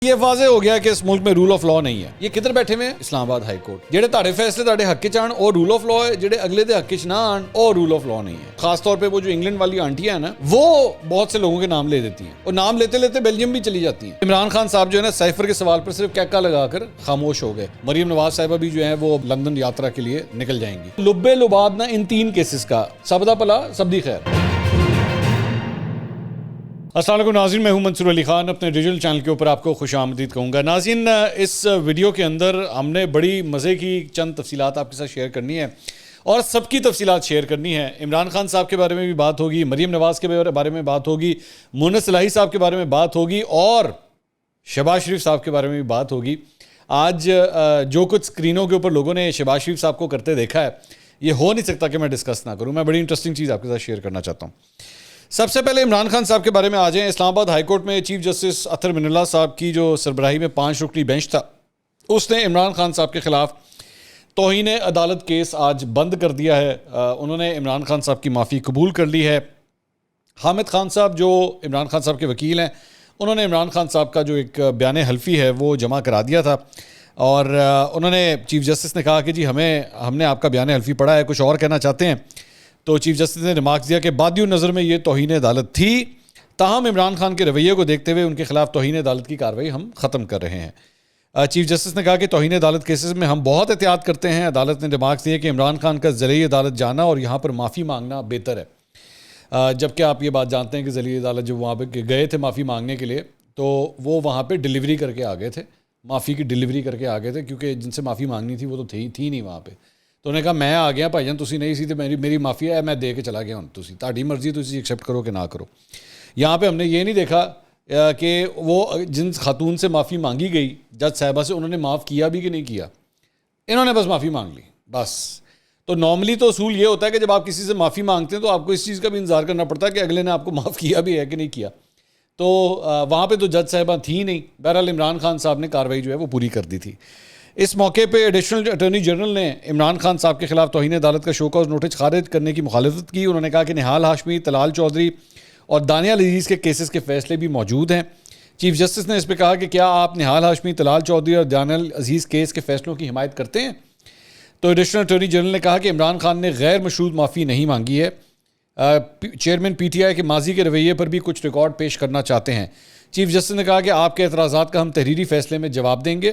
یہ واضح ہو گیا کہ اس ملک میں رول آف لا نہیں ہے. یہ کدھر بیٹھے ہوئے ہیں؟ اسلام آباد ہائی کورٹ. جڑے تہاڈے فیصلے تہاڈے حق وچ آن اور رول آف لا ہے, جڑے اگلے دے حق وچ نہ آن اور رول آف لا نہیں ہے. خاص طور پہ وہ جو انگلینڈ والی آنٹیاں ہیں نا, وہ بہت سے لوگوں کے نام لے دیتی ہیں اور نام لیتے لیتے بیلجیم بھی چلی جاتی ہیں. عمران خان صاحب جو ہے نا, سائفر کے سوال پر صرف کیکا لگا کر خاموش ہو گئے. مریم نواز صاحبہ بھی جو ہیں وہ لندن یاترا کے لیے نکل جائیں گی. لبے لباب نہ ان 3 کیسز کا, سب دا بھلا سب دی خیر. السلام علیکم ناظرین, میں ہوں منصور علی خان. اپنے ڈیجیٹل چینل کے اوپر آپ کو خوش آمدید کہوں گا. ناظرین, اس ویڈیو کے اندر ہم نے بڑی مزے کی چند تفصیلات آپ کے ساتھ شیئر کرنی ہے اور سب کی تفصیلات شیئر کرنی ہے. عمران خان صاحب کے بارے میں بھی بات ہوگی, مریم نواز کے بارے میں بات ہوگی, مونس الہی صاحب کے بارے میں بات ہوگی اور شہباز شریف صاحب کے بارے میں بھی بات ہوگی. آج جو کچھ اسکرینوں کے اوپر لوگوں نے شہباز شریف صاحب کو کرتے دیکھا ہے, یہ ہو نہیں سکتا کہ میں ڈسکس نہ کروں. میں بڑی انٹرسٹنگ چیز آپ کے ساتھ شیئر کرنا چاہتا ہوں. سب سے پہلے عمران خان صاحب کے بارے میں آ جائیں. اسلام آباد ہائی کورٹ میں چیف جسٹس اطہر من اللہ صاحب کی جو سربراہی میں 5 رکنی بینچ تھا, اس نے عمران خان صاحب کے خلاف توہین عدالت کیس آج بند کر دیا ہے. انہوں نے عمران خان صاحب کی معافی قبول کر لی ہے. حامد خان صاحب جو عمران خان صاحب کے وکیل ہیں, انہوں نے عمران خان صاحب کا جو ایک بیان حلفی ہے وہ جمع کرا دیا تھا اور انہوں نے چیف جسٹس نے کہا کہ جی ہم نے آپ کا بیان حلفی پڑھا ہے, کچھ اور کہنا چاہتے ہیں. تو چیف جسٹس نے ریمارکس دیا کہ بادی نظر میں یہ توہین عدالت تھی, تاہم عمران خان کے رویے کو دیکھتے ہوئے ان کے خلاف توہین عدالت کی کارروائی ہم ختم کر رہے ہیں. چیف جسٹس نے کہا کہ توہین عدالت کیسز میں ہم بہت احتیاط کرتے ہیں. عدالت نے ریمارکس دیا کہ عمران خان کا ذیلی عدالت جانا اور یہاں پر معافی مانگنا بہتر ہے. جبکہ آپ یہ بات جانتے ہیں کہ ذیلی عدالت جب وہاں پہ گئے تھے معافی مانگنے کے لیے, تو وہ وہاں پہ ڈیلیوری کر کے آ گئے تھے, معافی کی ڈیلیوری کر کے آ گئے تھے, کیونکہ جن سے معافی مانگنی تھی وہ تو تھی نہیں وہاں پہ. تو انہوں نے کہا میں آ گیا بھائی جان, تسی نہیں سی تو میری معافی ہے, میں دے کے چلا گیا ہوں, تسی تہاڈی مرضی, تسی ایکسیپٹ کرو کہ نہ کرو. یہاں پہ ہم نے یہ نہیں دیکھا کہ وہ جن خاتون سے معافی مانگی گئی جج صاحبہ سے, انہوں نے معاف کیا بھی کہ نہیں کیا. انہوں نے بس معافی مانگ لی بس. تو نارملی تو اصول یہ ہوتا ہے کہ جب آپ کسی سے معافی مانگتے ہیں تو آپ کو اس چیز کا بھی انتظار کرنا پڑتا ہے کہ اگلے نے آپ کو معاف کیا بھی ہے کہ نہیں کیا. تو وہاں پہ تو جج صاحبہ تھیں نہیں. بہرحال عمران خان صاحب نے کارروائی جو ہے وہ پوری کر دی تھی. اس موقع پہ ایڈیشنل اٹارنی جنرل نے عمران خان صاحب کے خلاف توہین عدالت کا شو کاز نوٹس خارج کرنے کی مخالفت کی. انہوں نے کہا کہ نہال ہاشمی, طلال چودھری اور دانیہ عزیز کے کیسز کے فیصلے بھی موجود ہیں. چیف جسٹس نے اس پہ کہا کہ کیا آپ نہال ہاشمی, طلال چودھری اور دانیہ عزیز کیس کے فیصلوں کی حمایت کرتے ہیں؟ تو ایڈیشنل اٹارنی جنرل نے کہا کہ عمران خان نے غیر مشروط معافی نہیں مانگی ہے. چیئرمین پی ٹی آئی کے ماضی کے رویے پر بھی کچھ ریکارڈ پیش کرنا چاہتے ہیں. چیف جسٹس نے کہا کہ آپ کے اعتراضات کا ہم تحریری فیصلے میں جواب دیں گے.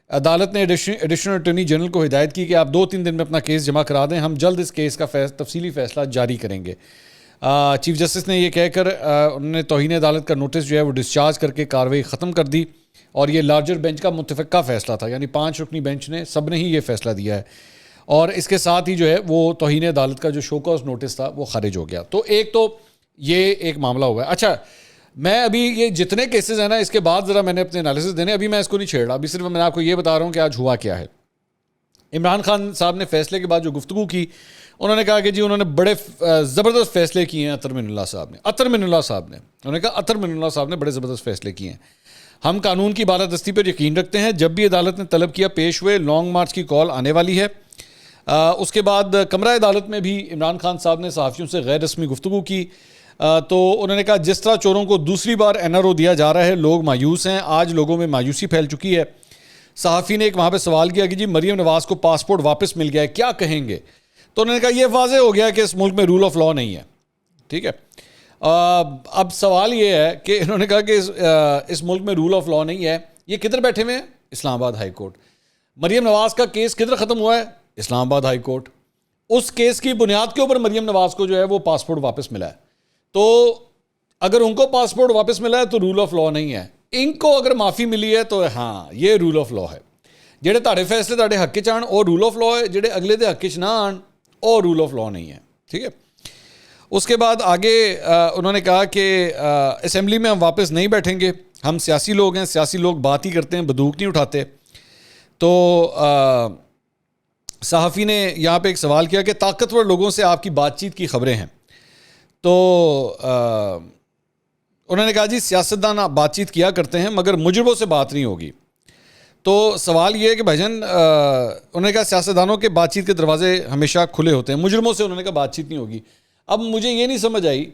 عدالت نے ایڈیشنل اٹارنی جنرل کو ہدایت کی کہ آپ 2-3 دن میں اپنا کیس جمع کرا دیں, ہم جلد اس کیس کا تفصیلی فیصلہ جاری کریں گے. چیف جسٹس نے یہ کہہ کر انہوں نے توہین عدالت کا نوٹس جو ہے وہ ڈسچارج کر کے کارروائی ختم کر دی. اور یہ لارجر بینچ کا متفقہ فیصلہ تھا, یعنی 5 رکنی بینچ نے سب نے ہی یہ فیصلہ دیا ہے. اور اس کے ساتھ ہی جو ہے وہ توہین عدالت کا جو شو کاز نوٹس تھا وہ خارج ہو گیا. تو یہ ایک معاملہ ہوا ہے. اچھا, میں ابھی یہ جتنے کیسز ہیں نا, اس کے بعد ذرا میں نے اپنے انالیسس دینے, ابھی میں اس کو نہیں چھیڑ رہا, ابھی صرف میں آپ کو یہ بتا رہا ہوں کہ آج ہوا کیا ہے. عمران خان صاحب نے فیصلے کے بعد جو گفتگو کی, انہوں نے کہا کہ جی انہوں نے بڑے زبردست فیصلے کیے ہیں اطہر من اللہ صاحب نے. انہوں نے کہا اطہر من اللہ صاحب نے بڑے زبردست فیصلے کیے ہیں. ہم قانون کی بالادستی پر یقین رکھتے ہیں. جب بھی عدالت نے طلب کیا پیش ہوئے. لانگ مارچ کی کال آنے والی ہے. اس کے بعد کمرہ عدالت میں بھی عمران خان صاحب نے صحافیوں سے غیر رسمی گفتگو کی. تو انہوں نے کہا جس طرح چوروں کو دوسری بار NRO دیا جا رہا ہے, لوگ مایوس ہیں. آج لوگوں میں مایوسی پھیل چکی ہے. صحافی نے ایک وہاں پہ سوال کیا کہ جی مریم نواز کو پاسپورٹ واپس مل گیا ہے, کیا کہیں گے؟ تو انہوں نے کہا یہ واضح ہو گیا کہ اس ملک میں رول آف لا نہیں ہے. ٹھیک ہے, اب سوال یہ ہے کہ انہوں نے کہا کہ اس ملک میں رول آف لا نہیں ہے. یہ کدھر بیٹھے ہوئے ہیں؟ اسلام آباد ہائی کورٹ. مریم نواز کا کیس کدھر ختم ہوا ہے؟ اسلام آباد ہائی کورٹ. اس کیس کی بنیاد کے اوپر مریم نواز کو جو ہے وہ پاسپورٹ واپس ملا ہے. تو اگر ان کو پاسپورٹ واپس ملا ہے تو رول آف لا نہیں ہے. ان کو اگر معافی ملی ہے تو ہاں یہ رول آف لا ہے. جڑے تہاڈے فیصلے تہاڈے حق وچ آن اور رول آف لا ہے, جڑے اگلے دے حق وچ نہ آن اور رول آف لا نہیں ہے. ٹھیک ہے. اس کے بعد آگے انہوں نے کہا کہ اسمبلی میں ہم واپس نہیں بیٹھیں گے. ہم سیاسی لوگ ہیں, سیاسی لوگ بات ہی کرتے ہیں, بندوق نہیں اٹھاتے. تو صحافی نے یہاں پہ ایک سوال کیا کہ طاقتور لوگوں سے آپ کی بات چیت کی خبریں ہیں. تو انہوں نے کہا جی سیاستدان بات چیت کیا کرتے ہیں مگر مجرموں سے بات نہیں ہوگی. تو سوال یہ ہے کہ بھائی جان, انہوں نے کہا سیاستدانوں کے بات چیت کے دروازے ہمیشہ کھلے ہوتے ہیں, مجرموں سے انہوں نے کہا بات چیت نہیں ہوگی. اب مجھے یہ نہیں سمجھ آئی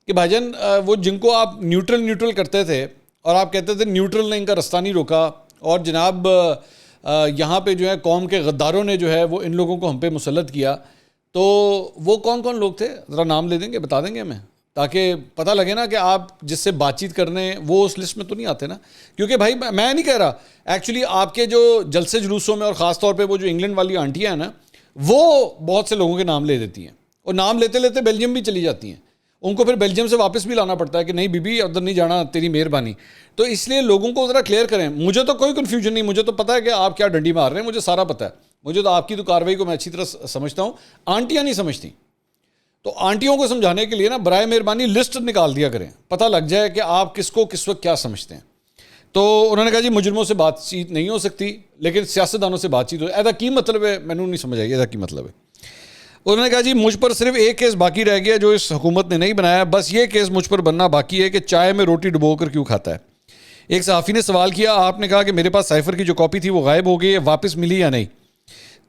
کہ بھائی جان وہ جن کو آپ نیوٹرل کرتے تھے اور آپ کہتے تھے نیوٹرل نے ان کا رستہ نہیں روکا، اور جناب یہاں پہ جو ہے قوم کے غداروں نے جو ہے وہ ان لوگوں کو ہم پہ مسلط کیا. تو وہ کون کون لوگ تھے ذرا نام لے دیں گے، بتا دیں گے ہمیں، تاکہ پتہ لگے نا کہ آپ جس سے بات چیت کرنے وہ اس لسٹ میں تو نہیں آتے نا. کیونکہ بھائی میں نہیں کہہ رہا، ایکچولی آپ کے جو جلسے جلوسوں میں اور خاص طور پہ وہ جو انگلینڈ والی آنٹیاں ہیں نا، وہ بہت سے لوگوں کے نام لے دیتی ہیں، اور نام لیتے لیتے بیلجیم بھی چلی جاتی ہیں. ان کو پھر بیلجیم سے واپس بھی لانا پڑتا ہے کہ نہیں بی بی ادھر نہیں جانا، تیری مہربانی. تو اس لیے لوگوں کو ذرا کلیئر کریں. مجھے تو کوئی کنفیوژن نہیں، مجھے تو پتہ ہے کہ آپ کیا ڈنڈی مار رہے ہیں، مجھے سارا پتہ ہے. مجھے تو آپ کی تو کارروائی کو میں اچھی طرح سمجھتا ہوں، آنٹیاں نہیں سمجھتی. تو آنٹیوں کو سمجھانے کے لیے نا برائے مہربانی لسٹ نکال دیا کریں، پتہ لگ جائے کہ آپ کس کو کس وقت کیا سمجھتے ہیں. تو انہوں نے کہا جی مجرموں سے بات چیت نہیں ہو سکتی لیکن سیاستدانوں سے بات چیت ہو. ایسا کی مطلب ہے؟ میں نے نہیں سمجھا ایسا کی مطلب ہے. انہوں نے کہا جی مجھ پر صرف ایک کیس باقی رہ گیا جو اس حکومت نے نہیں بنایا، بس یہ کیس مجھ پر بننا باقی ہے کہ چائے میں روٹی ڈبو کر کیوں کھاتا ہے. ایک صحافی نے سوال کیا، آپ نے کہا کہ میرے پاس سائفر کی جو کاپی تھی وہ غائب ہو گئی ہے، واپس ملی یا نہیں؟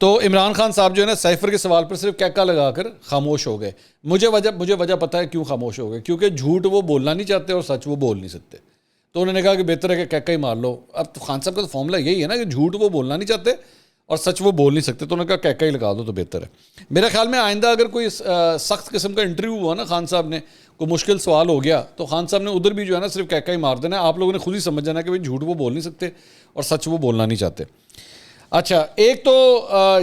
تو عمران خان صاحب جو ہے نا سائفر کے سوال پر صرف کیکا لگا کر خاموش ہو گئے. مجھے وجہ پتہ ہے کیوں خاموش ہو گئے، کیونکہ جھوٹ وہ بولنا نہیں چاہتے اور سچ وہ بول نہیں سکتے. تو انہوں نے کہا کہ بہتر ہے کہ کیکا ہی مار لو. اب تو خان صاحب کا تو فارمولا یہی ہے نا کہ جھوٹ وہ بولنا نہیں چاہتے اور سچ وہ بول نہیں سکتے، تو انہوں نے کہا کیکا ہی لگا دو تو بہتر ہے. میرے خیال میں آئندہ اگر کوئی سخت قسم کا انٹرویو ہوا نا خان صاحب نے، کوئی مشکل سوال ہو گیا تو خان صاحب نے ادھر بھی جو ہے نا صرف کیکا ہی مار دینا ہے. آپ لوگوں نے خود ہی سمجھ جانا کہ بھائی جھوٹ وہ بول نہیں سکتے اور سچ وہ بولنا نہیں چاہتے. اچھا ایک تو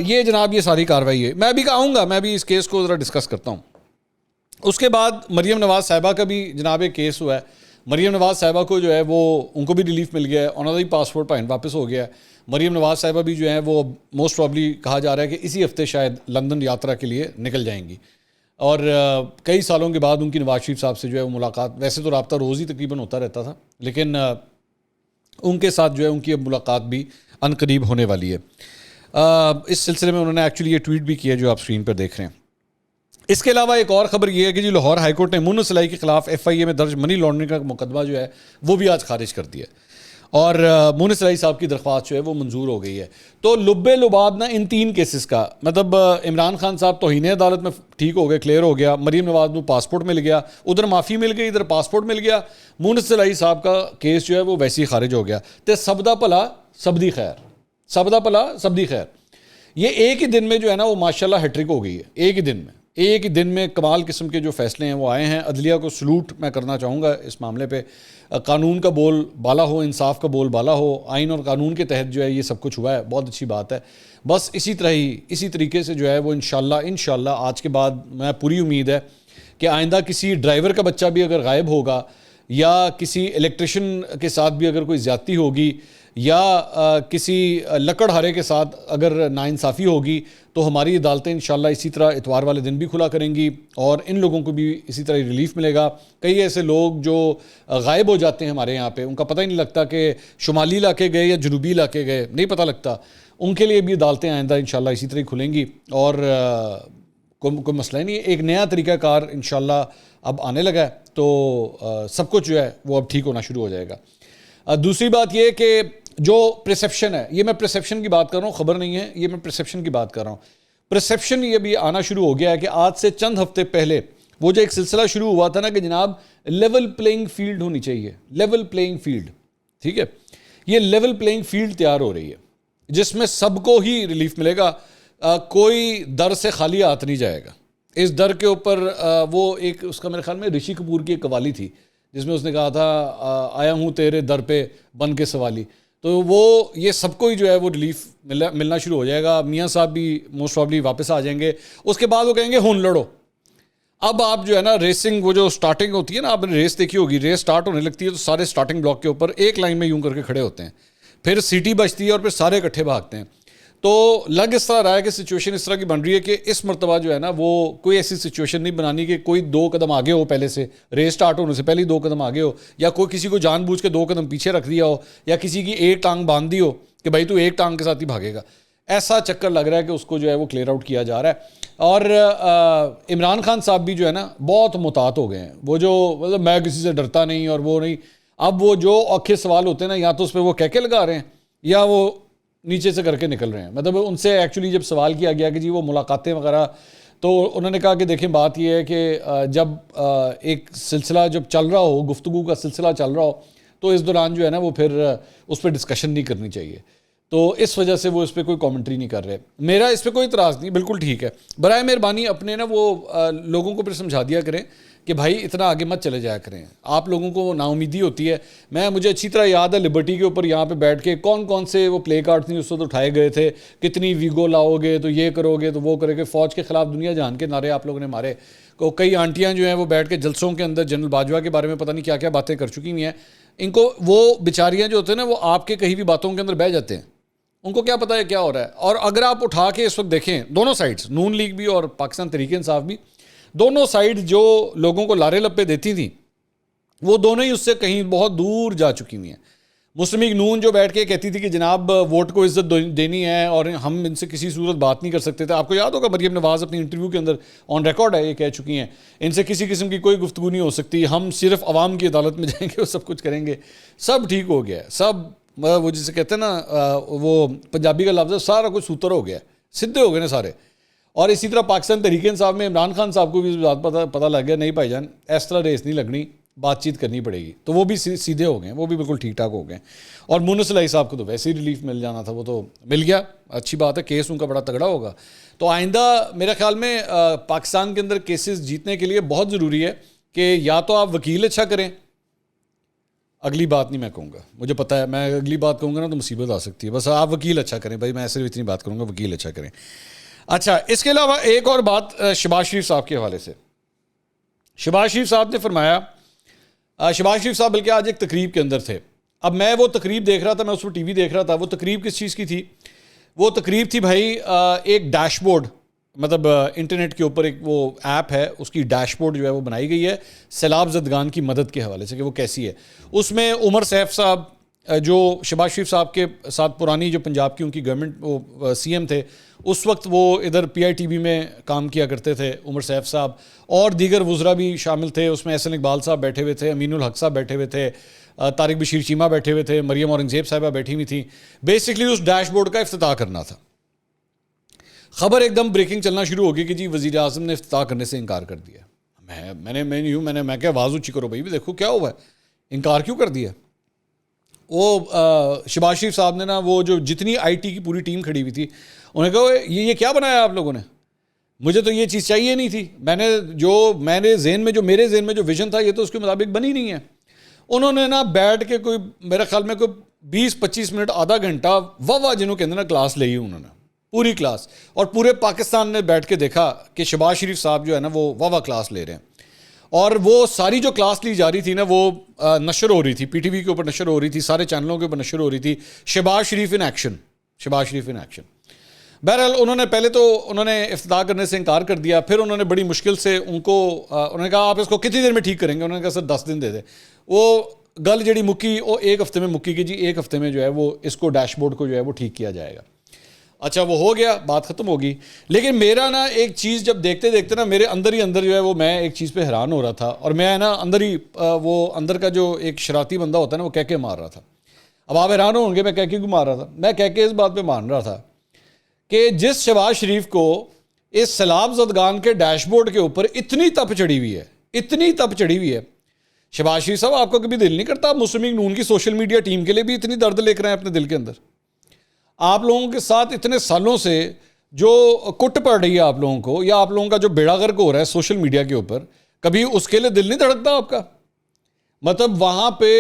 یہ جناب یہ ساری کارروائی ہے. میں بھی آؤں گا، میں بھی اس کیس کو ذرا ڈسکس کرتا ہوں. اس کے بعد مریم نواز صاحبہ کا بھی جناب ایک کیس ہوا ہے. مریم نواز صاحبہ کو جو ہے وہ ان کو بھی ریلیف مل گیا ہے، انہوں کا بھی پاسپورٹ پائن واپس ہو گیا ہے. مریم نواز صاحبہ بھی جو ہیں وہ موسٹ پرابلی کہا جا رہا ہے کہ اسی ہفتے شاید لندن یاترا کے لیے نکل جائیں گی. اور کئی سالوں کے بعد ان کی نواز شریف صاحب سے جو ہے وہ ملاقات، ویسے تو رابطہ روز ہی تقریباً ہوتا رہتا تھا لیکن ان کے ساتھ جو ہے ان کی اب ملاقات بھی عن قریب ہونے والی ہے. اس سلسلے میں انہوں نے ایکچولی یہ ٹویٹ بھی کیا جو آپ اسکرین پر دیکھ رہے ہیں. اس کے علاوہ ایک اور خبر یہ ہے کہ جی لاہور ہائی کورٹ نے مونس سلائی کے خلاف FIA میں درج منی لانڈرنگ کا مقدمہ جو ہے وہ بھی آج خارج کر دیا اور مونس سلائی صاحب کی درخواست جو ہے وہ منظور ہو گئی ہے. تو لبے لباب نا ان تین کیسز کا، مطلب عمران خان صاحب توہین عدالت میں ٹھیک ہو گئے، کلیئر ہو گیا، مریم نواز کو پاسپورٹ مل گیا، ادھر معافی مل گئی، ادھر پاسپورٹ مل گیا، مونس سلائی صاحب کا کیس جو ہے وہ ویسے ہی خارج ہو گیا. تے سبدا بھلا سبدی خیر، سبدا بھلا سبدی خیر. یہ ایک ہی دن میں جو ہے نا وہ ماشاءاللہ ہیٹرک ہو گئی ہے. ایک ہی دن میں کمال قسم کے جو فیصلے ہیں وہ آئے ہیں. عدلیہ کو سلوٹ میں کرنا چاہوں گا اس معاملے پہ. قانون کا بول بالا ہو، انصاف کا بول بالا ہو، آئین اور قانون کے تحت جو ہے یہ سب کچھ ہوا ہے، بہت اچھی بات ہے. بس اسی طریقے سے جو ہے وہ انشاءاللہ آج کے بعد میں پوری امید ہے کہ آئندہ کسی ڈرائیور کا بچہ بھی اگر غائب ہوگا یا کسی الیکٹریشین کے ساتھ بھی اگر کوئی زیادتی ہوگی یا کسی لکڑہارے کے ساتھ اگر ناانصافی ہوگی تو ہماری عدالتیں انشاءاللہ اسی طرح اتوار والے دن بھی کھلا کریں گی اور ان لوگوں کو بھی اسی طرح ریلیف ملے گا. کئی ایسے لوگ جو غائب ہو جاتے ہیں ہمارے یہاں پہ، ان کا پتہ ہی نہیں لگتا کہ شمالی علاقے گئے یا جنوبی علاقے گئے، نہیں پتہ لگتا. ان کے لیے بھی عدالتیں آئندہ انشاءاللہ اسی طرح کھلیں گی اور کوئی مسئلہ ہی نہیں ہے. ایک نیا طریقہ کار انشاءاللہ اب آنے لگا ہے تو سب کچھ جو ہے وہ اب ٹھیک ہونا شروع ہو جائے گا. دوسری بات یہ کہ جو پرسیپشن ہے، یہ میں پرسیپشن کی بات کر رہا ہوں، خبر نہیں ہے، یہ میں پرسیپشن کی بات کر رہا ہوں. پرسیپشن یہ بھی آنا شروع ہو گیا ہے کہ آج سے چند ہفتے پہلے وہ جو ایک سلسلہ شروع ہوا تھا نا کہ جناب لیول پلینگ فیلڈ ہونی چاہیے، لیول پلینگ فیلڈ، ٹھیک ہے. یہ لیول پلینگ فیلڈ تیار ہو رہی ہے جس میں سب کو ہی ریلیف ملے گا، کوئی در سے خالی ہاتھ نہیں جائے گا. اس در کے اوپر وہ ایک اس کا میرے خیال میں رشی کپور کی ایک قوالی تھی جس میں اس نے کہا تھا آیا ہوں تیرے در پہ بن کے سوالی. تو وہ یہ سب کو ہی جو ہے وہ ریلیف ملنا شروع ہو جائے گا. میاں صاحب بھی موسٹ پرابلی واپس آ جائیں گے. اس کے بعد وہ کہیں گے ہون لڑو. اب آپ جو ہے نا ریسنگ، وہ جو سٹارٹنگ ہوتی ہے نا، آپ نے ریس دیکھی ہوگی، ریس سٹارٹ ہونے لگتی ہے تو سارے سٹارٹنگ بلاک کے اوپر ایک لائن میں یوں کر کے کھڑے ہوتے ہیں، پھر سیٹی بجتی ہے اور پھر سارے اکٹھے بھاگتے ہیں. تو لگ اس طرح رہا ہے کہ سچویشن اس طرح کی بن رہی ہے کہ اس مرتبہ جو ہے نا وہ کوئی ایسی سچویشن نہیں بنانی کہ کوئی 2 قدم آگے ہو، پہلے سے ریس سٹارٹ ہونے سے پہلے 2 قدم آگے ہو، یا کوئی کسی کو جان بوجھ کے 2 قدم پیچھے رکھ دیا ہو، یا کسی کی ایک ٹانگ باندھ دی ہو کہ بھائی تو ایک ٹانگ کے ساتھ ہی بھاگے گا. ایسا چکر لگ رہا ہے کہ اس کو جو ہے وہ کلیئر آؤٹ کیا جا رہا ہے. اور عمران خان صاحب بھی جو ہے نا بہت محتاط ہو گئے ہیں. وہ جو مطلب میں کسی سے ڈرتا نہیں اور وہ نہیں، اب وہ جو اوکھے سوال ہوتے ہیں نا، یا تو اس پہ وہ کہہ کے لگا رہے ہیں یا وہ نیچے سے کر کے نکل رہے ہیں. مطلب ان سے ایکچولی جب سوال کیا گیا کہ جی وہ ملاقاتیں وغیرہ، تو انہوں نے کہا کہ دیکھیں بات یہ ہے کہ جب ایک سلسلہ جب چل رہا ہو، گفتگو کا سلسلہ چل رہا ہو، تو اس دوران جو ہے نا وہ پھر اس پہ ڈسکشن نہیں کرنی چاہیے. تو اس وجہ سے وہ اس پہ کوئی کامنٹری نہیں کر رہے. میرا اس پہ کوئی اعتراض نہیں, بالکل ٹھیک ہے. برائے مہربانی اپنے نا وہ لوگوں کو پھر سمجھا دیا کریں کہ بھائی اتنا آگے مت چلے جایا کریں. آپ لوگوں کو نا امیدی ہوتی ہے. مجھے اچھی طرح یاد ہے لبرٹی کے اوپر یہاں پہ بیٹھ کے کون سے وہ پلے کارڈ تھیں اس وقت اٹھائے گئے تھے, کتنی ویگو لاؤ گے تو یہ کرو گے تو وہ کرو گے, فوج کے خلاف دنیا جہان کے نعرے آپ لوگوں نے مارے. کئی آنٹیاں جو ہیں وہ بیٹھ کے جلسوں کے اندر جنرل باجوہ کے بارے میں پتہ نہیں کیا کیا باتیں کر چکی ہوئی ہیں. ان کو وہ بیچاریاں جو ہوتے ہیں نا وہ آپ کے کہیں بھی باتوں کے اندر بہ جاتے ہیں, ان کو کیا پتہ ہے کیا ہو رہا ہے. اور اگر آپ اٹھا کے اس وقت دیکھیں دونوں سائڈز, نون لیگ بھی اور پاکستان تحریک انصاف بھی, دونوں سائڈ جو لوگوں کو لارے لپے دیتی تھیں وہ دونوں ہی اس سے کہیں بہت دور جا چکی ہوئی ہیں. مسلم لیگ نون جو بیٹھ کے کہتی تھی کہ جناب ووٹ کو عزت دینی ہے اور ہم ان سے کسی صورت بات نہیں کر سکتے تھے. آپ کو یاد ہوگا مریم نواز اپنی انٹرویو کے اندر آن ریکارڈ ہے یہ کہہ چکی ہیں, ان سے کسی قسم کی کوئی گفتگو نہیں ہو سکتی, ہم صرف عوام کی عدالت میں جائیں گے اور سب کچھ کریں گے. سب ٹھیک ہو گیا ہے, سب وہ جسے کہتے ہیں نا وہ پنجابی کا لفظ ہے, سارا کچھ سوتر ہو گیا, سدھے ہو گئے نا سارے. اور اسی طرح پاکستان تحریک انصاف میں عمران خان صاحب کو بھی پتہ لگ گیا, نہیں بھائی جان اس طرح ریس نہیں لگنی, بات چیت کرنی پڑے گی. تو وہ بھی سیدھے ہو گئے ہیں, وہ بھی بالکل ٹھیک ٹھاک ہو گئے ہیں. اور مونس الہی صاحب کو تو ویسے ہی ریلیف مل جانا تھا, وہ تو مل گیا, اچھی بات ہے, کیس ان کا بڑا تگڑا ہوگا. تو آئندہ میرے خیال میں پاکستان کے اندر کیسز جیتنے کے لیے بہت ضروری ہے کہ یا تو آپ وکیل اچھا کریں, اگلی بات نہیں میں کہوں گا, مجھے پتہ ہے میں اگلی بات کہوں گا نا تو مصیبت آ سکتی ہے, بس آپ وکیل اچھا کریں بھائی, میں صرف اتنی بات کروں گا, وکیل اچھا کریں. اچھا, اس کے علاوہ ایک اور بات شہباز شریف صاحب کے حوالے سے. شہباز شریف صاحب نے فرمایا, شہباز شریف صاحب بلکہ آج ایک تقریب کے اندر تھے. اب میں وہ تقریب دیکھ رہا تھا, میں اس پر ٹی وی دیکھ رہا تھا. وہ تقریب کس چیز کی تھی؟ وہ تقریب تھی بھائی ایک ڈیش بورڈ, مطلب انٹرنیٹ کے اوپر ایک وہ ایپ ہے, اس کی ڈیش بورڈ جو ہے وہ بنائی گئی ہے سیلاب زدگان کی مدد کے حوالے سے کہ وہ کیسی ہے. اس میں عمر سیف صاحب جو شہباز شریف صاحب کے ساتھ پرانی جو پنجاب کی ان کی گورنمنٹ وہ سی ایم تھے اس وقت, وہ ادھر پی آئی ٹی وی میں کام کیا کرتے تھے, عمر سیف صاحب, اور دیگر وزراء بھی شامل تھے اس میں. احسن اقبال صاحب بیٹھے ہوئے تھے, امین الحق صاحب بیٹھے ہوئے تھے, طارق بشیر چیمہ بیٹھے ہوئے تھے, مریم اورنگزیب صاحبہ بیٹھی ہوئی تھیں. بیسکلی اس ڈیش بورڈ کا افتتاح کرنا تھا. خبر ایک دم بریکنگ چلنا شروع ہو گئی کہ جی وزیر اعظم نے افتتاح کرنے سے انکار کر دیا. میں کہ آواز اونچی کرو بھائی, دیکھو کیا ہوا ہے, انکار کیوں کر دیا؟ وہ شہباز شریف صاحب نے نا وہ جو جتنی آئی ٹی کی پوری ٹیم کھڑی ہوئی تھی, انہوں نے کہا یہ کیا بنایا آپ لوگوں نے, مجھے تو یہ چیز چاہیے نہیں تھی, میرے ذہن میں جو ویژن تھا یہ تو اس کے مطابق بنی نہیں ہے. انہوں نے نا بیٹھ کے کوئی میرے خیال میں کوئی 20-25 منٹ آدھا گھنٹہ واہ جنہوں کے اندر نا کلاس لی انہوں نے, پوری کلاس, اور پورے پاکستان نے بیٹھ کے دیکھا کہ شہباز شریف صاحب جو ہے نا وہ واہ کلاس لے رہے ہیں. اور وہ ساری جو کلاس لی جا رہی تھی نا وہ نشر ہو رہی تھی, پی ٹی وی کے اوپر نشر ہو رہی تھی, سارے چینلوں کے اوپر نشر ہو رہی تھی, Shahbaz Sharif in action, Shahbaz Sharif in action. بہرحال انہوں نے پہلے تو افتتاح کرنے سے انکار کر دیا, پھر انہوں نے بڑی مشکل سے انہوں نے کہا آپ اس کو کتنی دیر میں ٹھیک کریں گے؟ انہوں نے کہا سر 10 دن دے دے. وہ گل جڑی مکی وہ ایک ہفتے میں مکی کہ جی ایک ہفتے میں جو ہے وہ اس کو ڈیش بورڈ کو جو ہے وہ ٹھیک کیا جائے گا. اچھا وہ ہو گیا, بات ختم ہوگی. لیکن میرا نا ایک چیز جب دیکھتے دیکھتے نا میرے اندر ہی اندر جو ہے وہ میں ایک چیز پہ حیران ہو رہا تھا, اور میں نا وہ اندر کا جو ایک شرارتی بندہ ہوتا ہے نا وہ کہہ کے مار رہا تھا. اب آپ حیران ہوں گے میں کہہ کے کیوں مار رہا تھا. میں کہہ کے اس بات پہ مان رہا تھا کہ جس شہباز شریف کو اس سیلاب زدگان کے ڈیش بورڈ کے اوپر اتنی تپ چڑھی ہوئی ہے, شہباز شریف صاحب آپ کو کبھی دل نہیں کرتا مسلم لیگ نون کی سوشل میڈیا ٹیم کے لیے بھی اتنی درد لے کر ہیں اپنے دل کے اندر؟ آپ لوگوں کے ساتھ اتنے سالوں سے جو کٹ پڑ رہی ہے آپ لوگوں کو, یا آپ لوگوں کا جو بیڑا غرق ہو رہا ہے سوشل میڈیا کے اوپر, کبھی اس کے لیے دل نہیں دھڑکتا آپ کا؟ مطلب وہاں پہ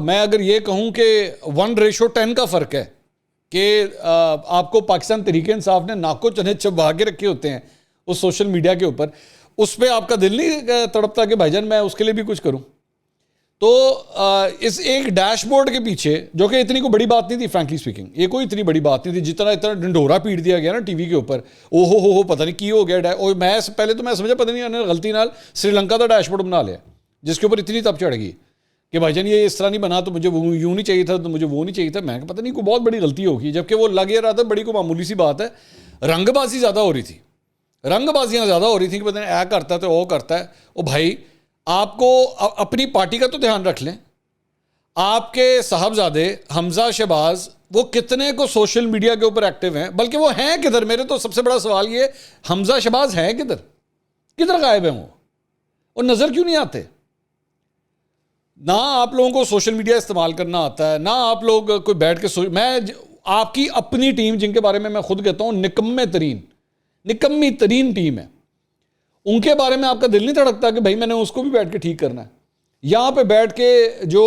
میں اگر یہ کہوں کہ 1:10 کا فرق ہے کہ آپ کو پاکستان تحریک انصاف نے ناکو چنے چبا کے رکھے ہوتے ہیں اس سوشل میڈیا کے اوپر, اس پہ آپ کا دل نہیں تڑپتا کہ بھائی جان میں اس کے لیے بھی کچھ کروں؟ تو اس ایک ڈیش بورڈ کے پیچھے, جو کہ اتنی کوئی بڑی بات نہیں تھی فرینکلی اسپیکنگ, یہ کوئی اتنی بڑی بات نہیں تھی اتنا ڈنڈورا پیٹ دیا گیا نا ٹی وی کے اوپر, ہو پتہ نہیں کی ہو گیا. اور پہلے تو میں سمجھا پتہ نہیں انہوں نے غلطی نال سری لنکا کا ڈیش بورڈ بنا لیا جس کے اوپر اتنی تپ چڑھ گئی کہ بھائی جان یہ اس طرح نہیں بنا, تو مجھے وہ یوں نہیں چاہیے تھا, تو مجھے وہ نہیں چاہیے تھا. میں پتہ نہیں کوئی بہت بڑی غلطی ہوگی, جبکہ وہ لگ یہ رہا تھا بڑی کوئی معمولی سی بات ہے. رنگ بازی زیادہ ہو رہی تھی, رنگ بازیاں زیادہ ہو رہی تھیں کہ پتہ نہیں اے کرتا ہے تو وہ کرتا ہے. او بھائی آپ کو اپنی پارٹی کا تو دھیان رکھ لیں. آپ کے صاحبزادے حمزہ شہباز وہ کتنے کو سوشل میڈیا کے اوپر ایکٹیو ہیں, بلکہ وہ ہیں کدھر؟ میرے تو سب سے بڑا سوال یہ, حمزہ شہباز ہیں کدھر غائب ہیں وہ نظر کیوں نہیں آتے؟ نہ آپ لوگوں کو سوشل میڈیا استعمال کرنا آتا ہے، نہ آپ لوگ کوئی بیٹھ کے میں آپ کی اپنی ٹیم جن کے بارے میں خود کہتا ہوں نکمی ترین ٹیم ہے، ان کے بارے میں آپ کا دل نہیں دھڑکتا کہ بھائی میں نے اس کو بھی بیٹھ کے ٹھیک کرنا ہے؟ یہاں پہ بیٹھ کے جو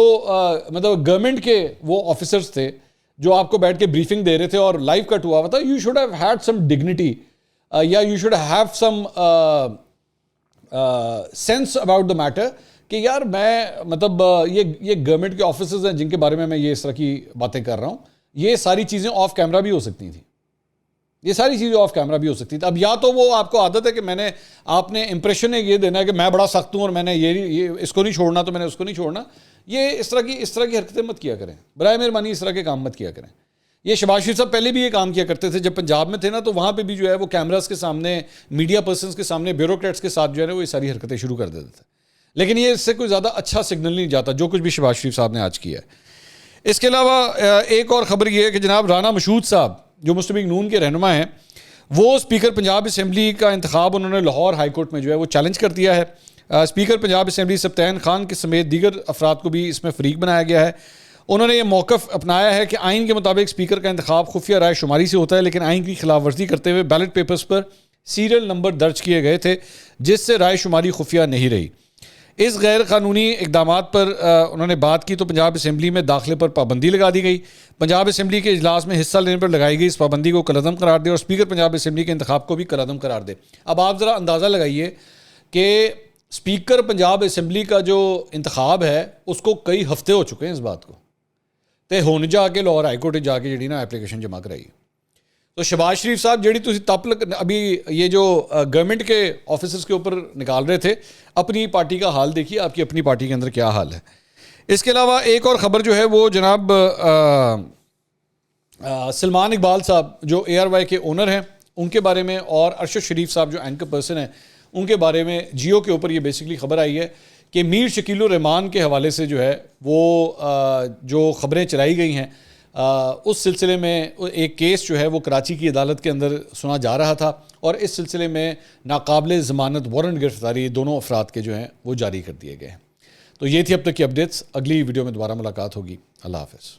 مطلب گورنمنٹ کے وہ آفیسرز تھے جو آپ کو بیٹھ کے بریفنگ دے رہے تھے اور لائیو کٹ ہوا تھا، you should have had some dignity یا you should have some sense about the matter کہ یار میں مطلب یہ گورنمنٹ کے آفیسرز ہیں جن کے بارے میں یہ اس طرح کی باتیں کر رہا ہوں، یہ ساری چیزیں آف کیمرہ بھی ہو سکتی تھیں، یہ ساری چیزیں آف کیمرہ بھی ہو سکتی تھی. اب یا تو وہ آپ کو عادت ہے کہ آپ نے امپریشن یہ دینا ہے کہ میں بڑا سخت ہوں اور میں نے یہ اس کو نہیں چھوڑنا تو میں نے اس کو نہیں چھوڑنا. یہ اس طرح کی حرکتیں مت کیا کریں، برائے مہربانی اس طرح کے کام مت کیا کریں. یہ شہباز شریف صاحب پہلے بھی یہ کام کیا کرتے تھے جب پنجاب میں تھے نا، تو وہاں پہ بھی جو ہے وہ کیمراز کے سامنے، میڈیا پرسنز کے سامنے، بیوروکریٹس کے ساتھ جو ہے وہ یہ ساری حرکتیں شروع کر دیتے تھے. لیکن یہ اس سے کوئی زیادہ اچھا سگنل نہیں جاتا جو کچھ بھی شہباز شریف صاحب نے آج کیا ہے. اس کے علاوہ ایک اور خبر یہ ہے کہ جناب رانا مشہود صاحب جو مسلم لیگ نون کے رہنما ہیں، وہ اسپیکر پنجاب اسمبلی کا انتخاب انہوں نے لاہور ہائی کورٹ میں جو ہے وہ چیلنج کر دیا ہے. اسپیکر پنجاب اسمبلی سبطین خان کے سمیت دیگر افراد کو بھی اس میں فریق بنایا گیا ہے. انہوں نے یہ موقف اپنایا ہے کہ آئین کے مطابق اسپیکر کا انتخاب خفیہ رائے شماری سے ہوتا ہے، لیکن آئین کی خلاف ورزی کرتے ہوئے بیلٹ پیپرز پر سیریل نمبر درج کیے گئے تھے جس سے رائے شماری خفیہ نہیں رہی. اس غیر قانونی اقدامات پر انہوں نے بات کی تو پنجاب اسمبلی میں داخلے پر پابندی لگا دی گئی. پنجاب اسمبلی کے اجلاس میں حصہ لینے پر لگائی گئی اس پابندی کو کالعدم قرار دے اور اسپیکر پنجاب اسمبلی کے انتخاب کو بھی کالعدم قرار دے. اب آپ ذرا اندازہ لگائیے کہ اسپیکر پنجاب اسمبلی کا جو انتخاب ہے اس کو کئی ہفتے ہو چکے ہیں اس بات کو، تے ہون جا کے لاہور ہائی کورٹ جا کے جڑی نا اپلیکیشن جمع کرائی. تو شہباز شریف صاحب جڑی تسی تپ ابھی یہ جو گورنمنٹ کے آفیسرز کے اوپر نکال رہے تھے، اپنی پارٹی کا حال دیکھیے، آپ کی اپنی پارٹی کے اندر کیا حال ہے. اس کے علاوہ ایک اور خبر جو ہے وہ جناب سلمان اقبال صاحب جو اے آر وائی کے اونر ہیں ان کے بارے میں، اور ارشد شریف صاحب جو اینکر پرسن ہیں ان کے بارے میں جیو کے اوپر یہ بیسکلی خبر آئی ہے کہ میر شکیل الرحمان کے حوالے سے جو ہے وہ جو خبریں چلائی گئی ہیں اس سلسلے میں ایک کیس جو ہے وہ کراچی کی عدالت کے اندر سنا جا رہا تھا، اور اس سلسلے میں ناقابل ضمانت وارنٹ گرفتاری دونوں افراد کے جو ہیں وہ جاری کر دیے گئے ہیں. تو یہ تھی اب تک کی اپڈیٹس. اگلی ویڈیو میں دوبارہ ملاقات ہوگی. اللہ حافظ.